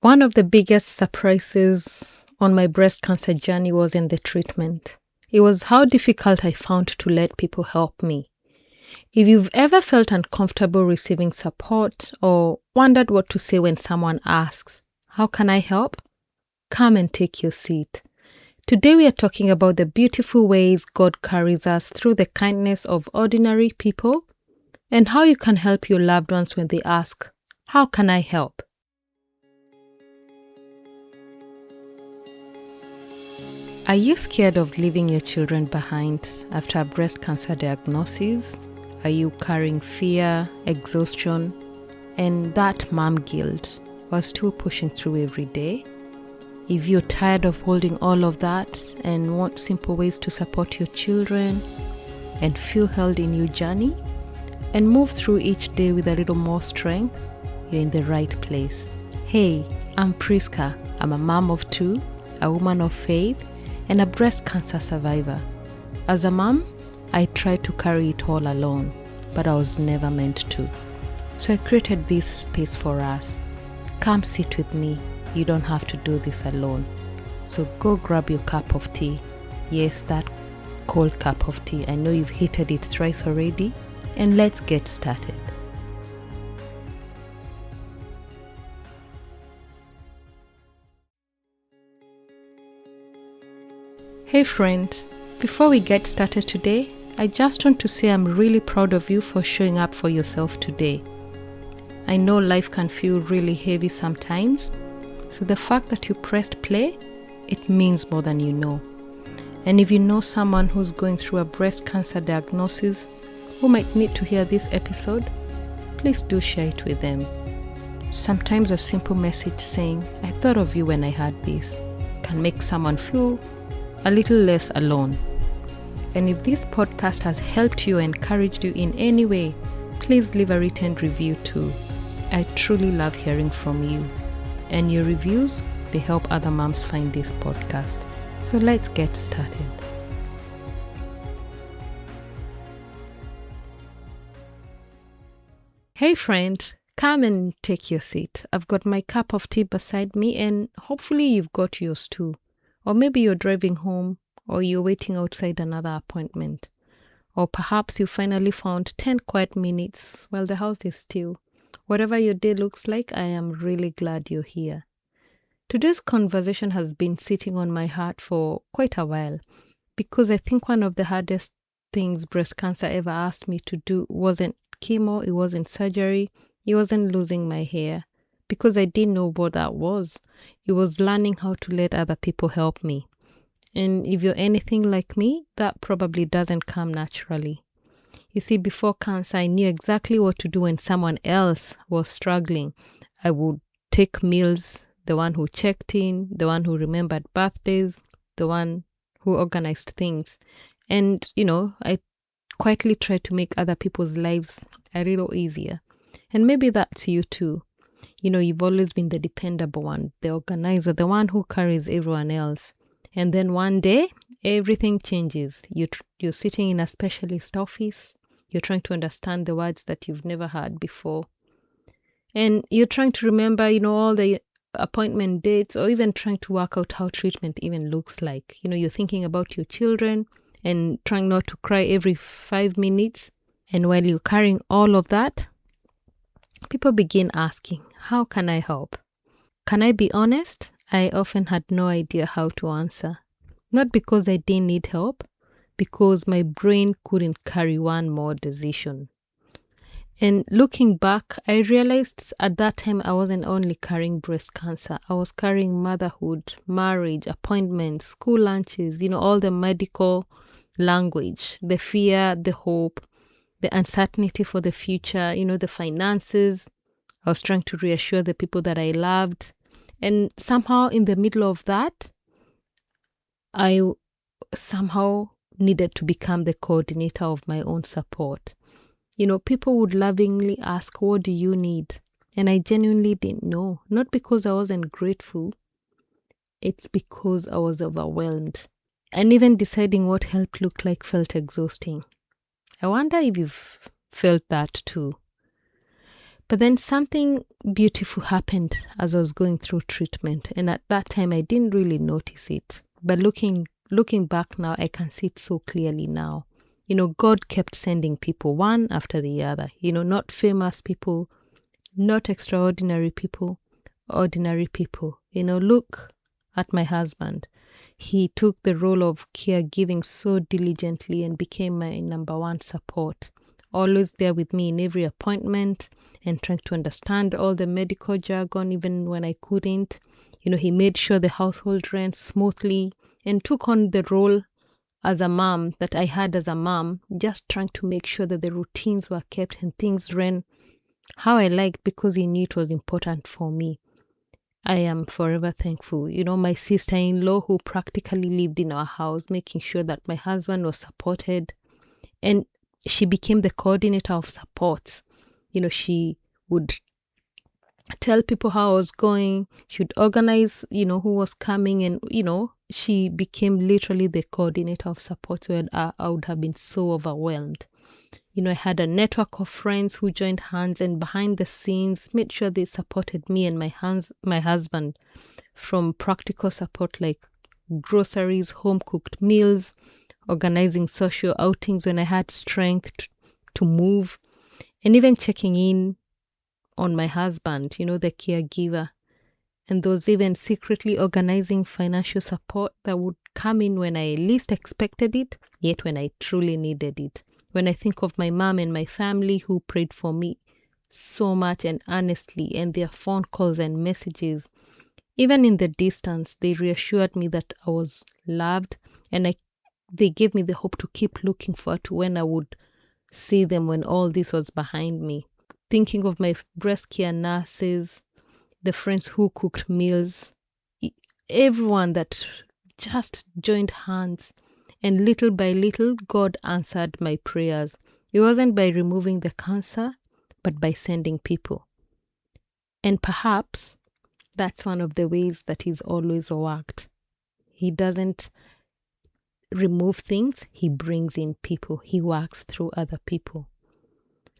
One of the biggest surprises on my breast cancer journey was in the treatment. It was how difficult I found to let people help me. If you've ever felt uncomfortable receiving support or wondered what to say when someone asks, "How can I help?" Come and take your seat. Today we are talking about the beautiful ways God carries us through the kindness of ordinary people and how you can help your loved ones when they ask, "How can I help?" Are you scared of leaving your children behind after a breast cancer diagnosis? Are you carrying fear, exhaustion, and that mom guilt while still pushing through every day? If you're tired of holding all of that and want simple ways to support your children and feel held in your journey and move through each day with a little more strength, you're in the right place. Hey, I'm Priska. I'm a mom of two, a woman of faith, and a breast cancer survivor. As a mom, I tried to carry it all alone, but I was never meant to. So I created this space for us. Come sit with me. You don't have to do this alone. So go grab your cup of tea. Yes, that cold cup of tea. I know you've heated it thrice already. And let's get started. Hey friend, before we get started today, I just want to say I'm really proud of you for showing up for yourself today. I know life can feel really heavy sometimes, so the fact that you pressed play, it means more than you know. And if you know someone who's going through a breast cancer diagnosis who might need to hear this episode, please do share it with them. Sometimes a simple message saying, "I thought of you when I had this," can make someone feel a little less alone. And if this podcast has helped you or encouraged you in any way, please leave a written review too. I truly love hearing from you. And your reviews, they help other moms find this podcast. So let's get started. Hey friend, come and take your seat. I've got my cup of tea beside me and hopefully you've got yours too. Or maybe you're driving home, or you're waiting outside another appointment. Or perhaps you finally found 10 quiet minutes while the house is still. Whatever your day looks like, I am really glad you're here. Today's conversation has been sitting on my heart for quite a while, because I think one of the hardest things breast cancer ever asked me to do wasn't chemo, it wasn't surgery, it wasn't losing my hair. Because I didn't know what that was. It was learning how to let other people help me. And if you're anything like me, that probably doesn't come naturally. You see, before cancer, I knew exactly what to do when someone else was struggling. I would take meals, the one who checked in, the one who remembered birthdays, the one who organized things. And, I quietly tried to make other people's lives a little easier. And maybe that's you too. You've always been the dependable one, the organizer, the one who carries everyone else. And then one day, everything changes. You're sitting in a specialist office. You're trying to understand the words that you've never heard before. And you're trying to remember, all the appointment dates, or even trying to work out how treatment even looks like. You're thinking about your children and trying not to cry every 5 minutes. And while you're carrying all of that, people begin asking, "How can I help?" Can I be honest? I often had no idea how to answer. Not because I didn't need help, because my brain couldn't carry one more decision. And looking back, I realized at that time I wasn't only carrying breast cancer. I was carrying motherhood, marriage, appointments, school lunches, all the medical language, the fear, the hope, the uncertainty for the future, the finances. I was trying to reassure the people that I loved. And somehow in the middle of that, I somehow needed to become the coordinator of my own support. People would lovingly ask, "What do you need?" And I genuinely didn't know. Not because I wasn't grateful. It's because I was overwhelmed. And even deciding what help looked like felt exhausting. I wonder if you've felt that too. But then something beautiful happened as I was going through treatment. And at that time, I didn't really notice it. But looking back now, I can see it so clearly now. God kept sending people one after the other. Not famous people, not extraordinary people, ordinary people. Look at my husband. He took the role of caregiving so diligently and became my number one support. Always there with me in every appointment and trying to understand all the medical jargon even when I couldn't. He made sure the household ran smoothly and took on the role as a mom that I had as a mom, just trying to make sure that the routines were kept and things ran how I liked because he knew it was important for me. I am forever thankful. My sister-in-law who practically lived in our house, making sure that my husband was supported. And she became the coordinator of support. She would tell people how I was going. She would organize, who was coming. And, she became literally the coordinator of support where I would have been so overwhelmed. I had a network of friends who joined hands and behind the scenes made sure they supported me and my husband from practical support like groceries, home-cooked meals, organizing social outings when I had strength to move, and even checking in on my husband, the caregiver. And those even secretly organizing financial support that would come in when I least expected it, yet when I truly needed it. When I think of my mom and my family who prayed for me so much and honestly, and their phone calls and messages, even in the distance, they reassured me that I was loved, and they gave me the hope to keep looking forward to when I would see them when all this was behind me. Thinking of my breast care nurses, the friends who cooked meals, everyone that just joined hands. And little by little, God answered my prayers. It wasn't by removing the cancer, but by sending people. And perhaps that's one of the ways that He's always worked. He doesn't remove things, He brings in people. He works through other people.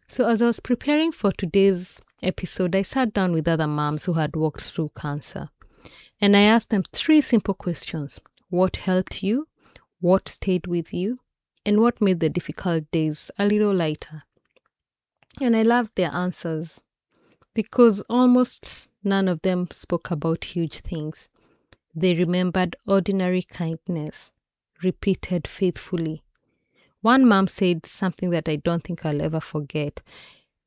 So as I was preparing for today's episode, I sat down with other moms who had walked through cancer. And I asked them 3 simple questions. What helped you? What stayed with you? And what made the difficult days a little lighter? And I loved their answers because almost none of them spoke about huge things. They remembered ordinary kindness, repeated faithfully. One mom said something that I don't think I'll ever forget.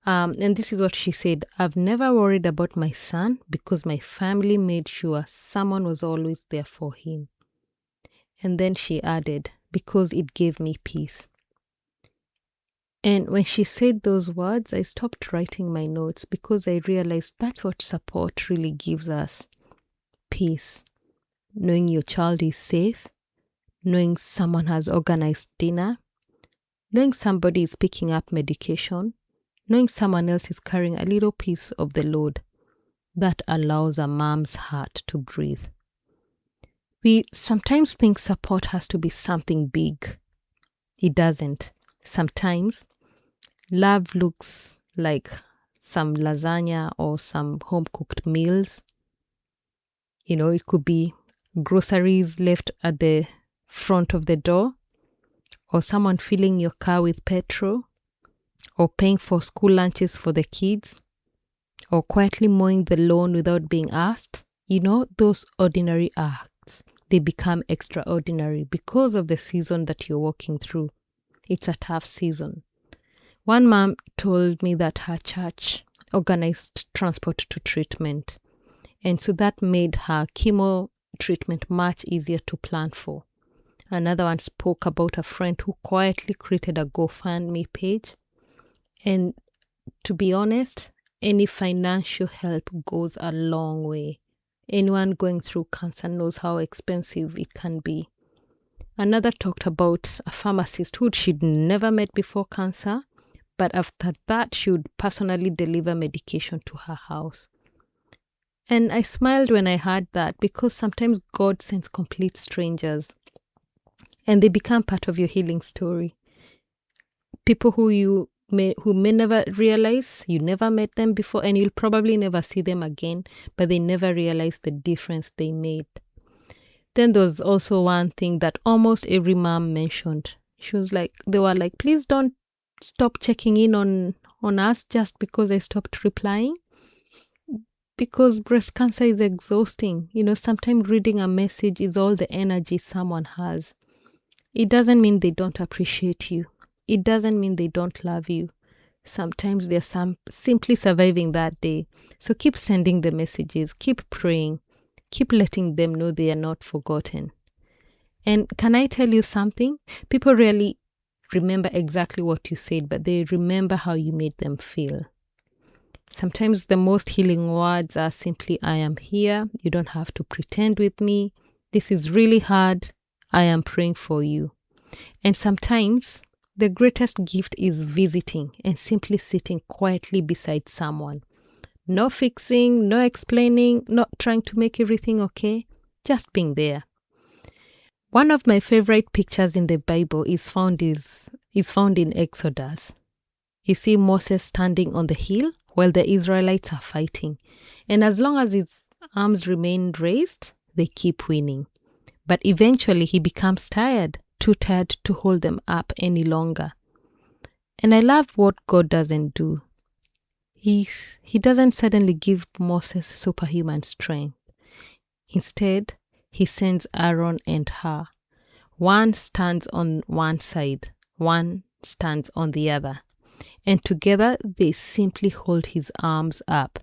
And this is what she said: I've never worried about my son because my family made sure someone was always there for him. And then she added, because it gave me peace. And when she said those words, I stopped writing my notes because I realized that's what support really gives us. Peace. Knowing your child is safe, knowing someone has organized dinner, knowing somebody is picking up medication, knowing someone else is carrying a little piece of the load. That allows a mom's heart to breathe. We sometimes think support has to be something big. It doesn't. Sometimes love looks like some lasagna or some home-cooked meals. It could be groceries left at the front of the door, or someone filling your car with petrol, or paying for school lunches for the kids, or quietly mowing the lawn without being asked. Those ordinary acts, they become extraordinary because of the season that you're walking through. It's a tough season. One mom told me that her church organized transport to treatment, and so that made her chemo treatment much easier to plan for. Another one spoke about a friend who quietly created a GoFundMe page. And to be honest, any financial help goes a long way. Anyone going through cancer knows how expensive it can be. Another talked about a pharmacist who she'd never met before cancer, but after that she would personally deliver medication to her house. And I smiled when I heard that because sometimes God sends complete strangers and they become part of your healing story. People who you who may never realize you never met them before, and you'll probably never see them again, but they never realized the difference they made. Then there was also one thing that almost every mom mentioned. They were like, please don't stop checking in on us just because I stopped replying. Because breast cancer is exhausting. Sometimes reading a message is all the energy someone has. It doesn't mean they don't appreciate you. It doesn't mean they don't love you. Sometimes they're simply surviving that day. So keep sending the messages, keep praying, keep letting them know they are not forgotten. And can I tell you something? People rarely remember exactly what you said, but they remember how you made them feel. Sometimes the most healing words are simply, I am here. You don't have to pretend with me. This is really hard. I am praying for you. And sometimes the greatest gift is visiting and simply sitting quietly beside someone. No fixing, no explaining, not trying to make everything okay, just being there. One of my favorite pictures in the Bible is found in Exodus. You see Moses standing on the hill while the Israelites are fighting. And as long as his arms remain raised, they keep winning. But eventually he becomes tired, too tired to hold them up any longer. And I love what God doesn't do. He doesn't suddenly give Moses superhuman strength. Instead, he sends Aaron and Hur. One stands on one side, one stands on the other. And together they simply hold his arms up.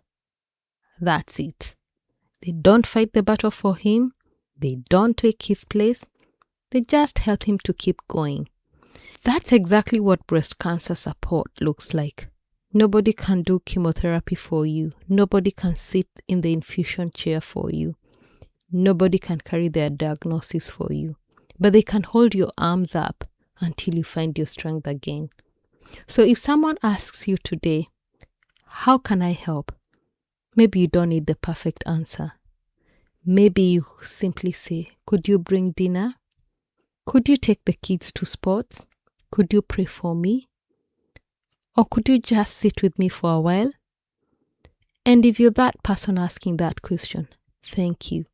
That's it. They don't fight the battle for him. They don't take his place. They just help him to keep going. That's exactly what breast cancer support looks like. Nobody can do chemotherapy for you. Nobody can sit in the infusion chair for you. Nobody can carry their diagnosis for you. But they can hold your arms up until you find your strength again. So if someone asks you today, how can I help? Maybe you don't need the perfect answer. Maybe you simply say, could you bring dinner? Could you take the kids to sports? Could you pray for me? Or could you just sit with me for a while? And if you're that person asking that question, thank you.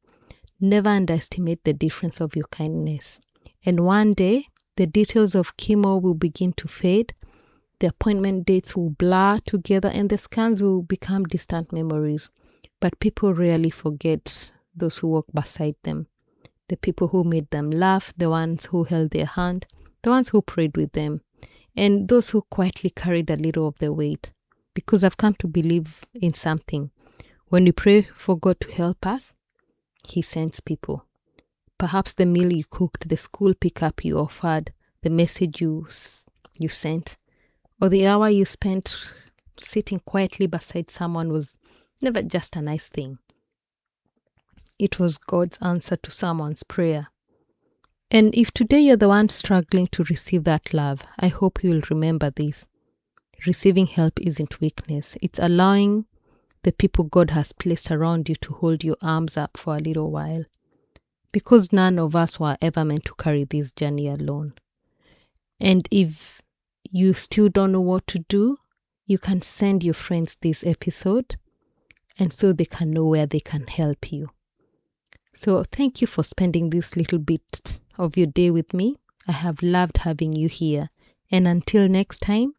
Never underestimate the difference of your kindness. And one day, the details of chemo will begin to fade. The appointment dates will blur together and the scans will become distant memories. But people rarely forget those who walk beside them, the people who made them laugh, the ones who held their hand, the ones who prayed with them, and those who quietly carried a little of the weight. Because I've come to believe in something. When we pray for God to help us, He sends people. Perhaps the meal you cooked, the school pickup you offered, the message you sent, or the hour you spent sitting quietly beside someone was never just a nice thing. It was God's answer to someone's prayer. And if today you're the one struggling to receive that love, I hope you'll remember this. Receiving help isn't weakness. It's allowing the people God has placed around you to hold your arms up for a little while. Because none of us were ever meant to carry this journey alone. And if you still don't know what to do, you can send your friends this episode, and so they can know where they can help you. So thank you for spending this little bit of your day with me. I have loved having you here. And until next time,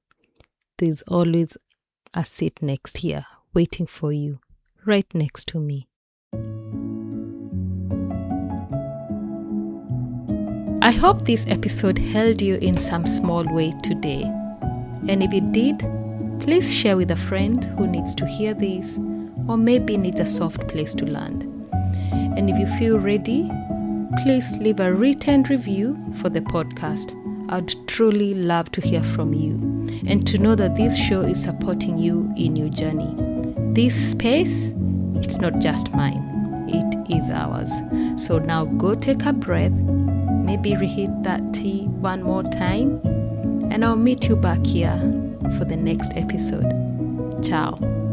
there's always a seat next here waiting for you, right next to me. I hope this episode held you in some small way today. And if it did, please share with a friend who needs to hear this or maybe needs a soft place to land. And if you feel ready, please leave a written review for the podcast. I'd truly love to hear from you and to know that this show is supporting you in your journey. This space, it's not just mine, it is ours. So now go take a breath, maybe reheat that tea one more time, and I'll meet you back here for the next episode. Ciao.